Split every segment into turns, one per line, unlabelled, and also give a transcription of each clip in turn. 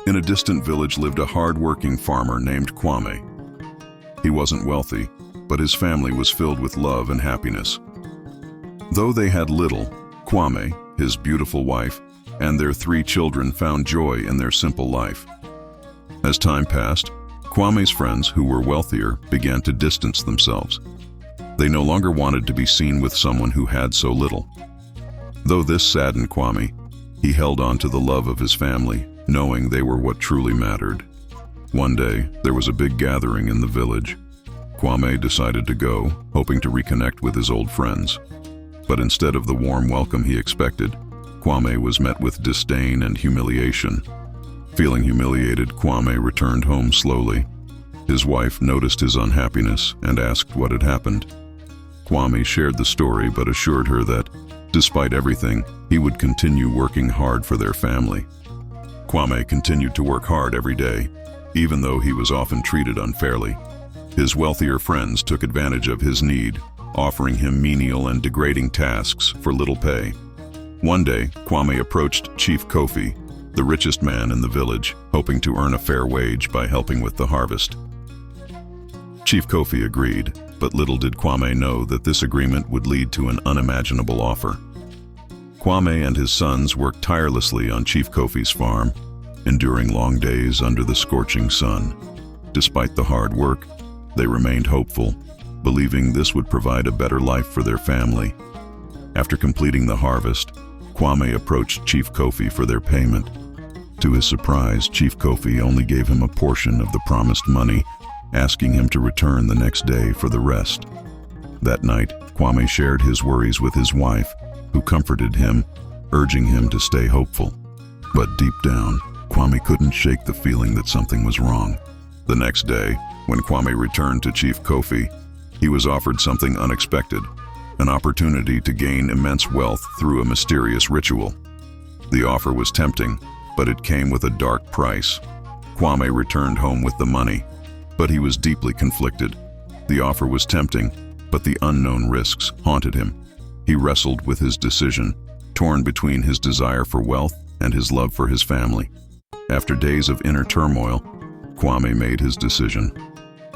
In a distant village lived a hard-working farmer named Kwame. He wasn't wealthy, but his family was filled with love and happiness. Though they had little, Kwame, his beautiful wife, and their 3 children found joy in their simple life. As time passed, Kwame's friends, who were wealthier, began to distance themselves. They no longer wanted to be seen with someone who had so little. Though this saddened Kwame, he held on to the love of his family, knowing they were what truly mattered. One day, there was a big gathering in the village. Kwame decided to go, hoping to reconnect with his old friends. But instead of the warm welcome he expected, Kwame was met with disdain and humiliation. Feeling humiliated, Kwame returned home slowly. His wife noticed his unhappiness and asked what had happened. Kwame shared the story but assured her that, despite everything, he would continue working hard for their family. Kwame continued to work hard every day, even though he was often treated unfairly. His wealthier friends took advantage of his need, offering him menial and degrading tasks for little pay. One day, Kwame approached Chief Kofi, the richest man in the village, hoping to earn a fair wage by helping with the harvest. Chief Kofi agreed, but little did Kwame know that this agreement would lead to an unimaginable offer. Kwame and his sons worked tirelessly on Chief Kofi's farm, enduring long days under the scorching sun. Despite the hard work, they remained hopeful, believing this would provide a better life for their family. After completing the harvest, Kwame approached Chief Kofi for their payment. To his surprise, Chief Kofi only gave him a portion of the promised money, asking him to return the next day for the rest. That night, Kwame shared his worries with his wife, who comforted him, urging him to stay hopeful. But deep down, Kwame couldn't shake the feeling that something was wrong. The next day, when Kwame returned to Chief Kofi, he was offered something unexpected, an opportunity to gain immense wealth through a mysterious ritual. The offer was tempting, but it came with a dark price. Kwame returned home with the money, but he was deeply conflicted. The offer was tempting, but the unknown risks haunted him. He wrestled with his decision, torn between his desire for wealth and his love for his family. After days of inner turmoil, Kwame made his decision.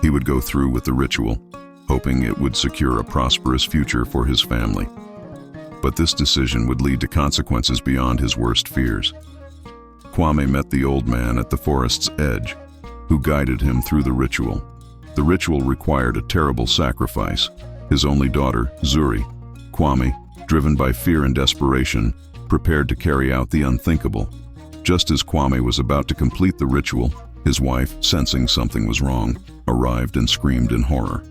He would go through with the ritual, hoping it would secure a prosperous future for his family. But this decision would lead to consequences beyond his worst fears. Kwame met the old man at the forest's edge, who guided him through the ritual. The ritual required a terrible sacrifice. His only daughter, Zuri. Kwame, driven by fear and desperation, prepared to carry out the unthinkable. Just as Kwame was about to complete the ritual, his wife, sensing something was wrong, arrived and screamed in horror.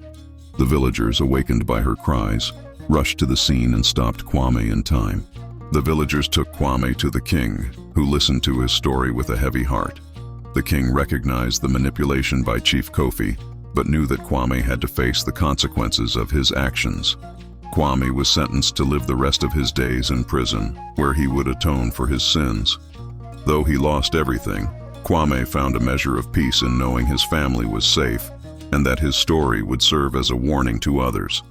The villagers, awakened by her cries, rushed to the scene and stopped Kwame in time. The villagers took Kwame to the king, who listened to his story with a heavy heart. The king recognized the manipulation by Chief Kofi, but knew that Kwame had to face the consequences of his actions. Kwame was sentenced to live the rest of his days in prison, where he would atone for his sins. Though he lost everything, Kwame found a measure of peace in knowing his family was safe, and that his story would serve as a warning to others.